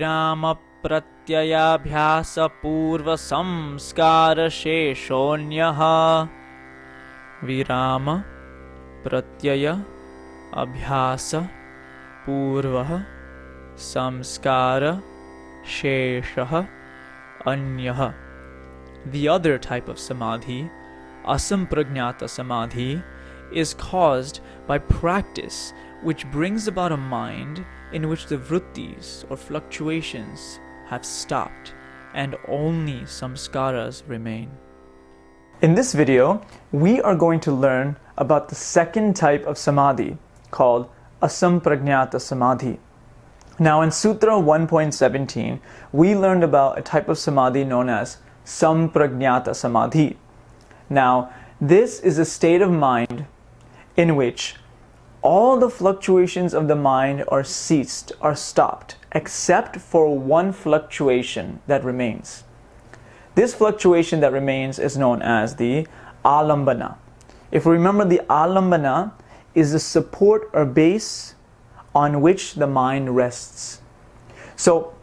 virama pratyayabhyasa purva samskara sheshonyaha. Virama pratyaya abhyasa purva samskara sheshaha anyaha. The other type of samadhi, Asaṃprajñāta Samadhi, is caused by practice which brings about a mind in which the vrittis or fluctuations have stopped and only samskaras remain. In this video, we are going to learn about the second type of samadhi called Asaṃprajñāta Samadhi. Now in Sutra 1.17, we learned about a type of samadhi known as Samprajñāta Samadhi. Now, this is a state of mind in which all the fluctuations of the mind are ceased, are stopped, except for one fluctuation that remains. This fluctuation that remains is known as the alambana. If we remember, the alambana is the support or base on which the mind rests. So,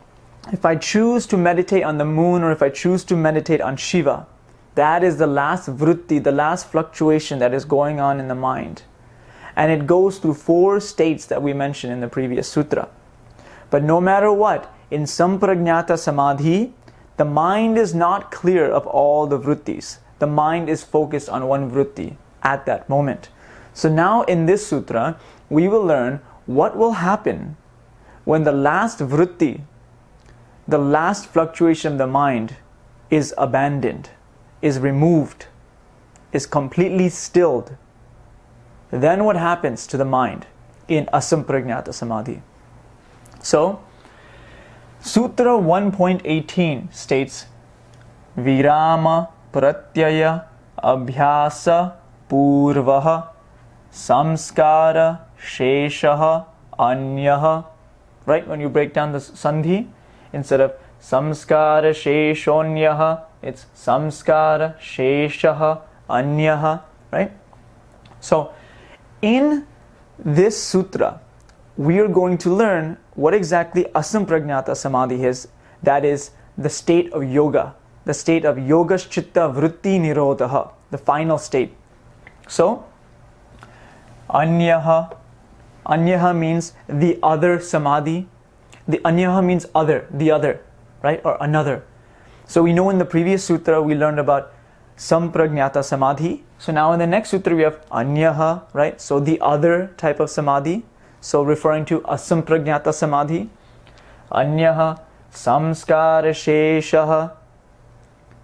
if I choose to meditate on the moon, or if I choose to meditate on Shiva, that is the last vritti, the last fluctuation that is going on in the mind. And it goes through 4 states that we mentioned in the previous sutra. But no matter what, in Samprajñāta Samadhi, the mind is not clear of all the vrittis. The mind is focused on one vritti at that moment. So now in this sutra, we will learn what will happen when the last vritti, the last fluctuation of the mind, is abandoned, is removed, is completely stilled. Then what happens to the mind in Asaṃprajñāta Samadhi? So, Sutra 1.18 states, Virama pratyaya abhyasa purvaha samskara sheshaha anyaha. Right? When you break down the sandhi, instead of samskara sheshonyaha, it's samskara sheshaha anyaha. Right? So, in this sutra, we are going to learn what exactly Asaṃprajñāta Samadhi is. That is the state of yoga, the state of yogaschitta vritti nirodha, the final state. So, anyaha. Anyaha means the other samadhi. The anyaha means other, the other, right? Or another. So we know in the previous sutra we learned about Samprajñāta Samadhi. So now in the next sutra we have anyaha, right? So the other type of samadhi. So referring to Asaṃprajñāta Samadhi. Anyaha samskara sheshaha.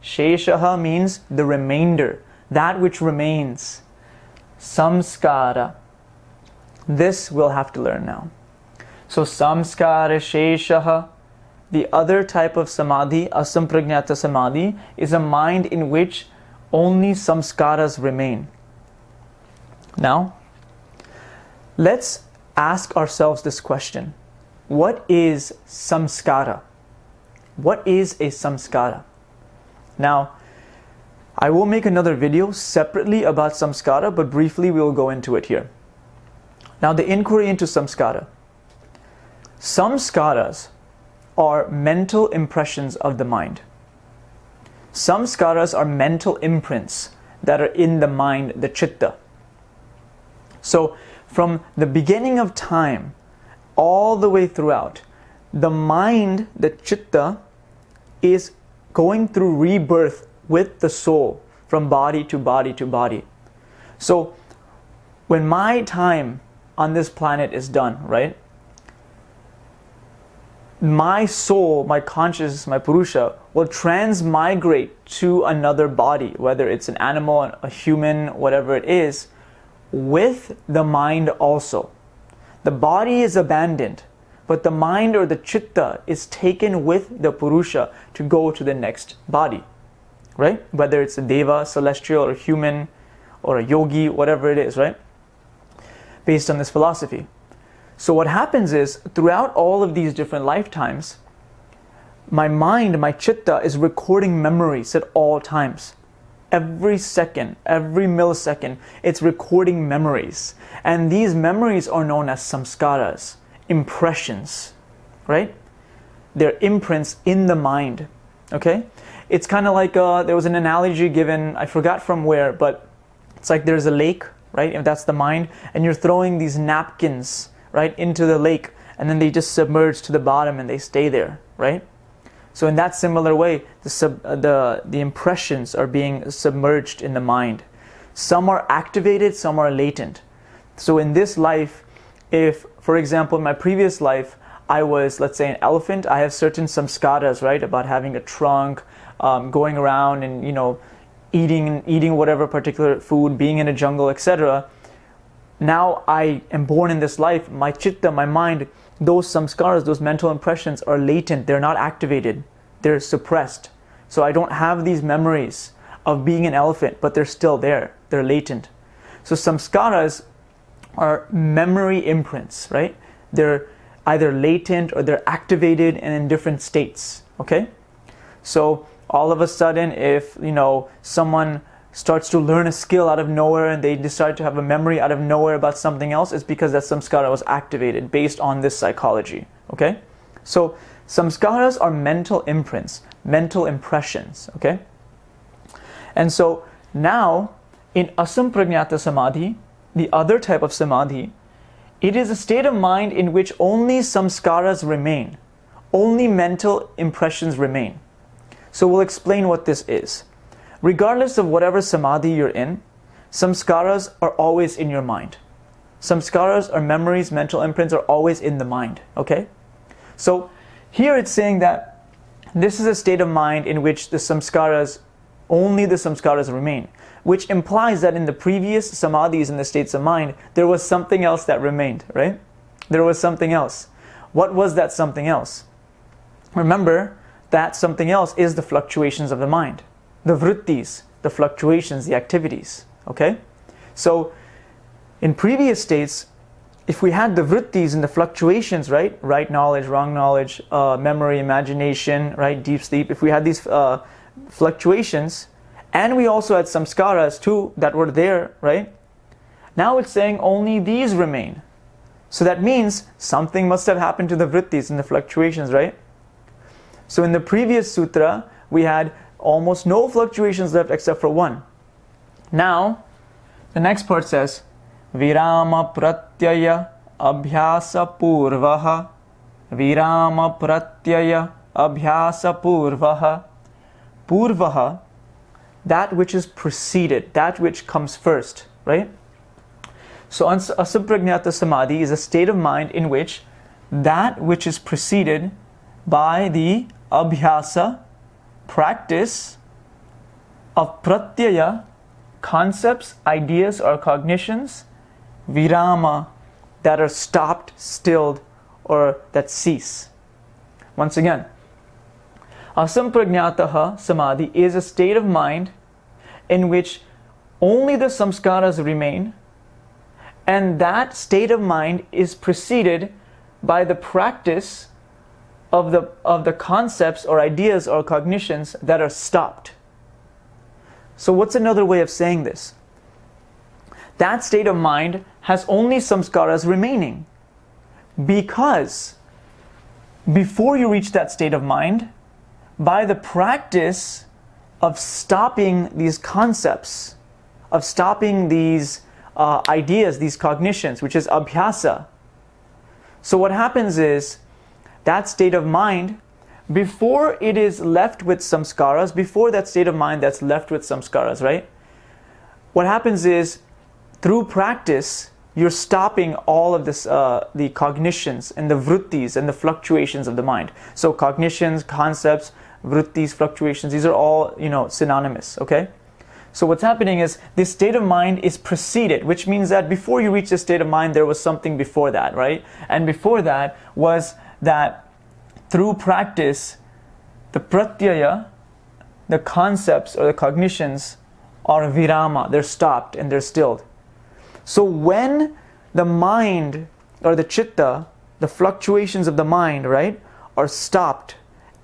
Sheshaha means the remainder, that which remains. Samskara. This we'll have to learn now. So samskara sheshaha, the other type of samadhi, Asaṃprajñāta Samadhi, is a mind in which only samskaras remain. Now, let's ask ourselves this question. What is samskara? What is a samskara? Now, I will make another video separately about samskara, but briefly we will go into it here. Now, the inquiry into samskara. Samskaras are mental impressions of the mind. Samskaras are mental imprints that are in the mind, the chitta. So, from the beginning of time, all the way throughout, the mind, the chitta, is going through rebirth with the soul from body to body to body. So, when my time on this planet is done, right? My soul, my consciousness, my purusha will transmigrate to another body, whether it's an animal, a human, whatever it is, with the mind also. The body is abandoned, but the mind or the chitta is taken with the purusha to go to the next body, right? Whether it's a deva, celestial, or human, or a yogi, whatever it is, right? Based on this philosophy. So what happens is, throughout all of these different lifetimes, my mind, my chitta, is recording memories at all times. Every second, every millisecond, it's recording memories. And these memories are known as samskaras, impressions, right? their imprints in the mind. Okay? It's kind of like, there was an analogy given, I forgot from where, but it's like there's a lake, right? If that's the mind, and you're throwing these napkins, right, into the lake, and then they just submerge to the bottom and they stay there, right? So in that similar way, the impressions are being submerged in the mind. Some are activated, some are latent. So in this life, if, for example, in my previous life, I was, let's say, an elephant, I have certain samskaras, right, about having a trunk, going around and, eating whatever particular food, being in a jungle, etc. Now I am born in this life, my chitta, my mind, those samskaras, those mental impressions are latent, they're not activated, they're suppressed. So I don't have these memories of being an elephant, but they're still there, they're latent. So samskaras are memory imprints, right? They're either latent or they're activated and in different states, okay? So all of a sudden, if, someone starts to learn a skill out of nowhere and they decide to have a memory out of nowhere about something else, it's because that samskara was activated based on this psychology, okay? So samskaras are mental imprints, mental impressions, okay? And so now, in Asaṃprajñāta Samadhi, the other type of Samadhi, it is a state of mind in which only samskaras remain, only mental impressions remain. So we'll explain what this is. Regardless of whatever Samadhi you're in, samskaras are always in your mind. Samskaras or memories, mental imprints are always in the mind, okay? So here it's saying that this is a state of mind in which only the samskaras remain, which implies that in the previous samadhis in the states of mind, there was something else that remained, right? There was something else. What was that something else? Remember, that something else is the fluctuations of the mind, the vrittis, the fluctuations, the activities, okay? So in previous states, if we had the vrittis and the fluctuations, right? Right knowledge, wrong knowledge, memory, imagination, right? Deep sleep, if we had these fluctuations, and we also had samskaras too that were there, right? Now it's saying only these remain. So that means something must have happened to the vrittis and the fluctuations, right? So in the previous sutra, we had almost no fluctuations left except for one. Now, the next part says, Virama pratyaya abhyasa purvaha. Virama pratyaya abhyasa purvaha. Purvaha, that which is preceded, that which comes first, right? So Asaṃprajñāta Samadhi is a state of mind in which that which is preceded by the abhyasa, practice of pratyaya, concepts, ideas or cognitions, virama, that are stopped, stilled, or that cease. Once again, Asaṃprajñāta Samadhi is a state of mind in which only the samskaras remain, and that state of mind is preceded by the practice of the concepts or ideas or cognitions that are stopped. So what's another way of saying this? That state of mind has only samskaras remaining, because before you reach that state of mind, by the practice of stopping these concepts, of stopping these ideas, these cognitions, which is abhyasa. So what happens is, that state of mind, before it is left with samskaras, before that state of mind that's left with samskaras, right? What happens is, through practice, you're stopping all of this, the cognitions and the vrittis and the fluctuations of the mind. So cognitions, concepts, vrittis, fluctuations, these are all, synonymous, okay? So what's happening is, this state of mind is preceded, which means that before you reach this state of mind, there was something before that, right? And before that was that through practice, the pratyaya, the concepts or the cognitions are virama, they're stopped and they're stilled. So when the mind or the chitta, the fluctuations of the mind, right, are stopped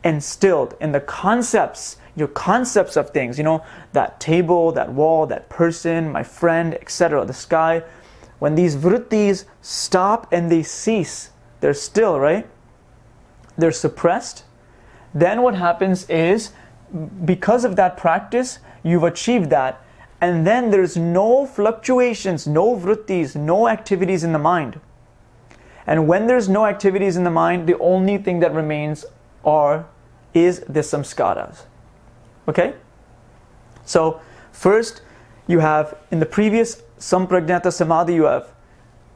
and stilled, and the concepts, your concepts of things, that table, that wall, that person, my friend, etc., the sky, when these vrittis stop and they cease, they're still, right? they're suppressed. Then what happens is, because of that practice, you've achieved that, and then there's no fluctuations, no vrittis, no activities in the mind. And when there's no activities in the mind, the only thing that remains is the samskaras. Okay? So first you have, in the previous Asamprajñāta Samadhi,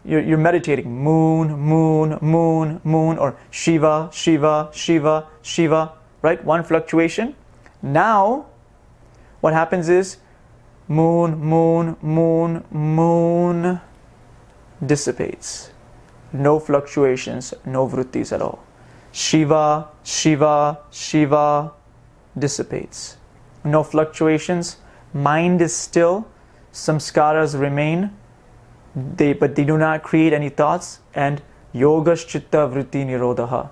you're meditating moon, moon, moon, moon, or Shiva, Shiva, Shiva, Shiva, right? One fluctuation. Now what happens is moon, moon, moon, moon dissipates. No fluctuations, no vrittis at all. Shiva, Shiva, Shiva dissipates. No fluctuations, mind is still, samskaras remain, but they do not create any thoughts, and Yogasūtra vritti nirodha,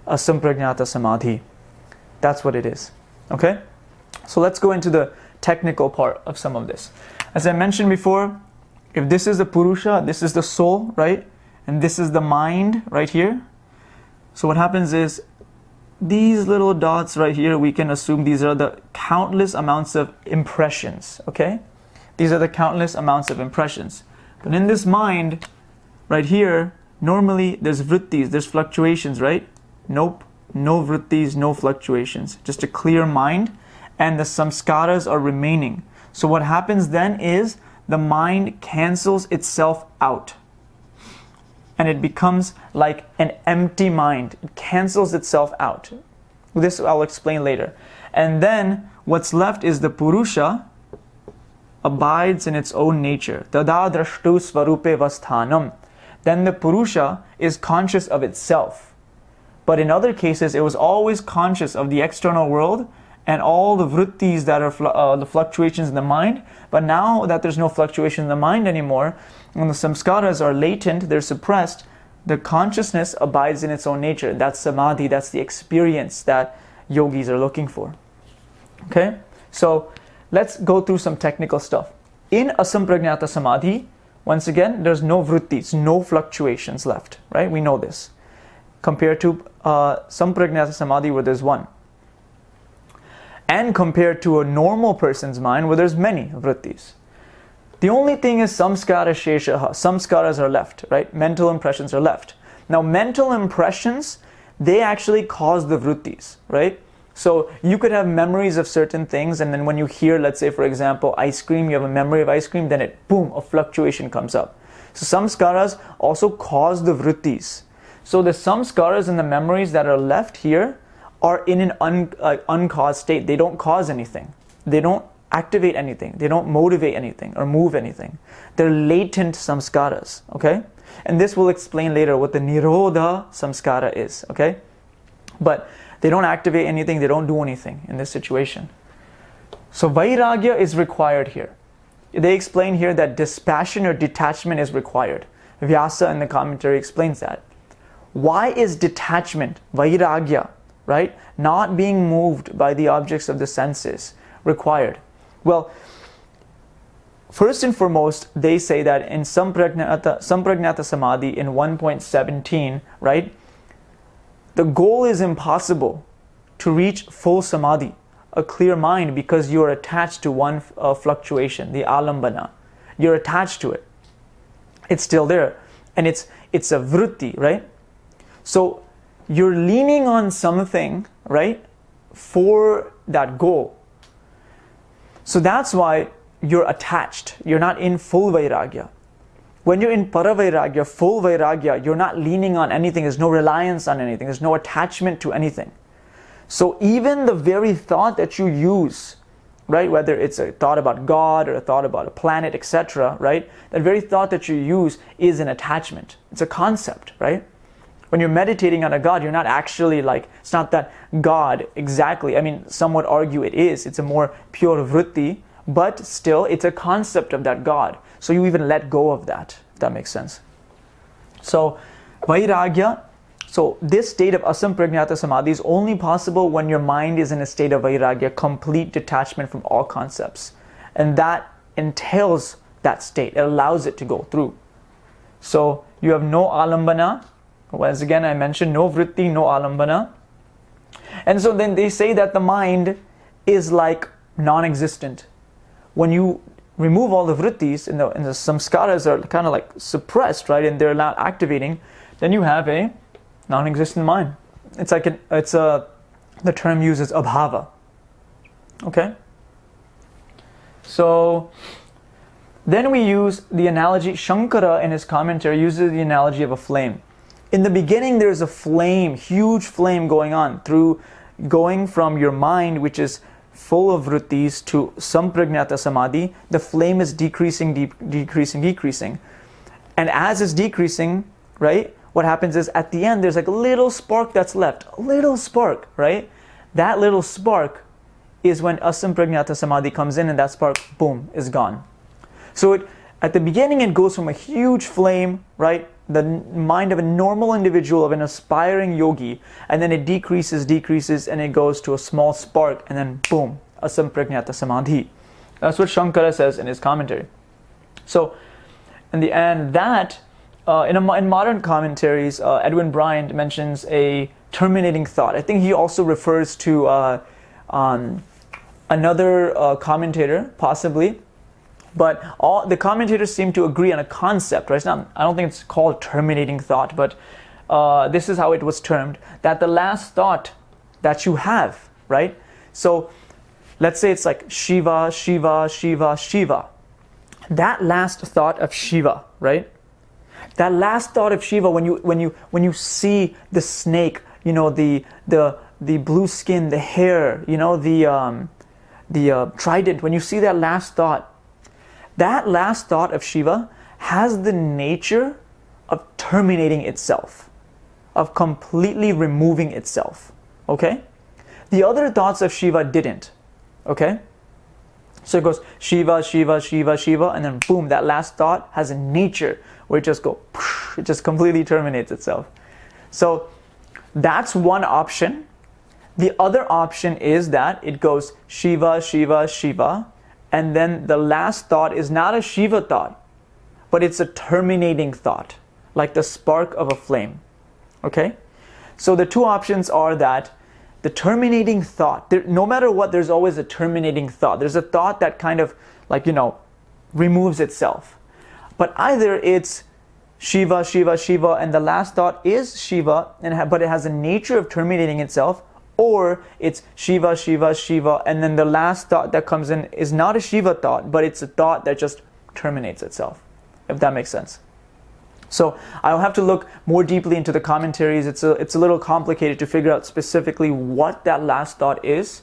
Asaṃprajñāta Samadhi. That's what it is. Okay? So let's go into the technical part of some of this. As I mentioned before, if this is the Purusha, this is the soul, right? And this is the mind right here. So what happens is, these little dots right here, we can assume these are the countless amounts of impressions, okay? These are the countless amounts of impressions. But in this mind, right here, normally there's vrittis, there's fluctuations, right? Nope, no vrittis, no fluctuations. Just a clear mind, and the samskaras are remaining. So what happens then is, the mind cancels itself out. And it becomes like an empty mind. It cancels itself out. This I'll explain later. And then what's left is the Purusha abides in its own nature. Tada drashtu svarupe vasthanam. Then the Purusha is conscious of itself. But in other cases, it was always conscious of the external world and all the vrittis that are the fluctuations in the mind. But now that there's no fluctuation in the mind anymore, when the samskaras are latent, they're suppressed, the consciousness abides in its own nature. That's samadhi, that's the experience that yogis are looking for. Okay? So let's go through some technical stuff. In Asaṃprajñāta Samadhi, once again, there's no vrittis, no fluctuations left, right? We know this. Compared to Samprajñāta Samadhi, where there's one. And compared to a normal person's mind, where there's many vrittis. The only thing is samskara sheshaha. Samskaras are left, right? Mental impressions are left. Now, mental impressions, they actually cause the vrittis, right? So you could have memories of certain things, and then when you hear, let's say, for example, ice cream, you have a memory of ice cream, then boom, a fluctuation comes up. So samskaras also cause the vrittis. So the samskaras and the memories that are left here are in an uncaused state. They don't cause anything. They don't activate anything. They don't motivate anything or move anything. They're latent samskaras, okay? And this will explain later what the nirodha samskara is, okay? But they don't activate anything, they don't do anything in this situation. So vairagya is required here. They explain here that dispassion or detachment is required. Vyasa in the commentary explains that. Why is detachment, vairagya, right, not being moved by the objects of the senses, required? Well, first and foremost, they say that in Asaṃprajñāta Samadhi in 1.17, right, the goal is impossible to reach full Samadhi, a clear mind, because you are attached to one fluctuation, the alambana. You're attached to it. It's still there. And it's a vritti, right? So you're leaning on something, right, for that goal. So that's why you're attached. You're not in full vairagya. When you're in paravairagya, full vairagya, you're not leaning on anything. There's no reliance on anything. There's no attachment to anything. So even the very thought that you use, right, whether it's a thought about God or a thought about a planet, etc., right, that very thought that you use is an attachment. It's a concept, right? When you're meditating on a God, you're not actually like, it's not that God exactly. I mean, some would argue it is. It's a more pure vritti, but still it's a concept of that God. So you even let go of that, if that makes sense. So vairagya, so this state of Asaṃprajñāta Samadhi is only possible when your mind is in a state of vairagya, complete detachment from all concepts. And that entails that state. It allows it to go through. So you have no alambana, Once again, I mentioned no vritti, no alambana. And so then they say that the mind is like non-existent. When you remove all the vrittis and the samskaras are kind of like suppressed, right, and they're not activating, then you have a non-existent mind. It's like the term uses abhava. Okay? So then we use the analogy, Shankara in his commentary uses the analogy of a flame. In the beginning there's a flame, huge flame going on going from your mind, which is full of vrittis, to Asaṃprajñāta Samadhi. The flame is decreasing. And as it's decreasing, right, what happens is at the end there's like a little spark that's left. A little spark, right? That little spark is when Asaṃprajñāta Samadhi comes in, and that spark, boom, is gone. So at the beginning it goes from a huge flame, right, the mind of a normal individual, of an aspiring yogi, and then it decreases, and it goes to a small spark, and then boom, Asaṃprajñāta Samadhi. That's what Shankara says in his commentary. So in the end, that in modern commentaries, Edwin Bryant mentions a terminating thought. I think he also refers to another commentator, possibly. But all the commentators seem to agree on a concept, right? I don't think it's called terminating thought, but this is how it was termed, that the last thought that you have, right? So let's say it's like Shiva, Shiva, Shiva, Shiva. That last thought of Shiva, right? That last thought of Shiva, when you see the snake, you know, the blue skin, the hair, you know, the trident, when you see that last thought of Shiva has the nature of terminating itself, of completely removing itself, okay? The other thoughts of Shiva didn't, okay? So it goes Shiva, Shiva, Shiva, Shiva, and then boom, that last thought has a nature where it just completely terminates itself. So that's one option. The other option is that it goes Shiva, Shiva, Shiva, and then the last thought is not a Shiva thought, but it's a terminating thought, like the spark of a flame. Okay? So the two options are that the terminating thought, no matter what, there's always a terminating thought. There's a thought that kind of like, you know, removes itself. But either it's Shiva, Shiva, Shiva, and the last thought is Shiva, but it has a nature of terminating itself, or it's Shiva, Shiva, Shiva, and then the last thought that comes in is not a Shiva thought, but it's a thought that just terminates itself, if that makes sense. So I'll have to look more deeply into the commentaries. It's a little complicated to figure out specifically what that last thought is,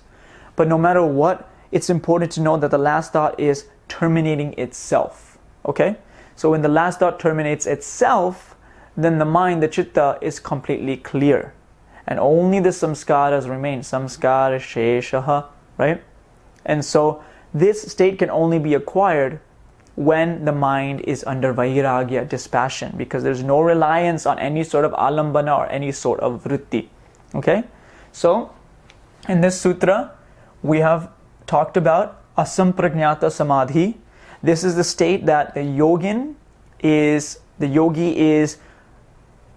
but no matter what, it's important to know that the last thought is terminating itself, okay? So when the last thought terminates itself, then the mind, the chitta, is completely clear. And only the samskaras remain, samskara sheshaha, right? And so this state can only be acquired when the mind is under vairagya, dispassion, because there's no reliance on any sort of alambana or any sort of vritti. Okay? So in this sutra, we have talked about Asaṃprajñāta Samadhi. This is the state that the yogi is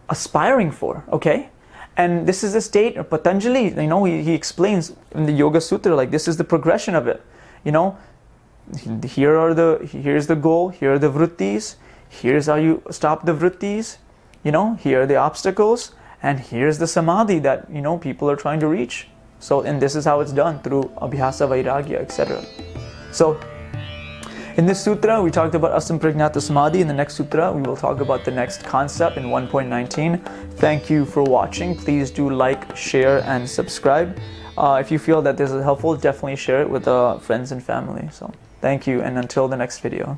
aspiring for, okay? And this is the state of Patanjali, you know, he explains in the Yogasūtra, like this is the progression of it. You know, here's the goal, here are the vrittis, here's how you stop the vrittis, you know, here are the obstacles, and here's the samadhi that, you know, people are trying to reach. So, and this is how it's done, through abhyasa, vairagya, etc. So, in this sutra, we talked about Asaṃprajñāta Samadhi. In the next sutra, we will talk about the next concept in 1.19. Thank you for watching. Please do like, share, and subscribe. If you feel that this is helpful, definitely share it with friends and family. So, thank you, and until the next video.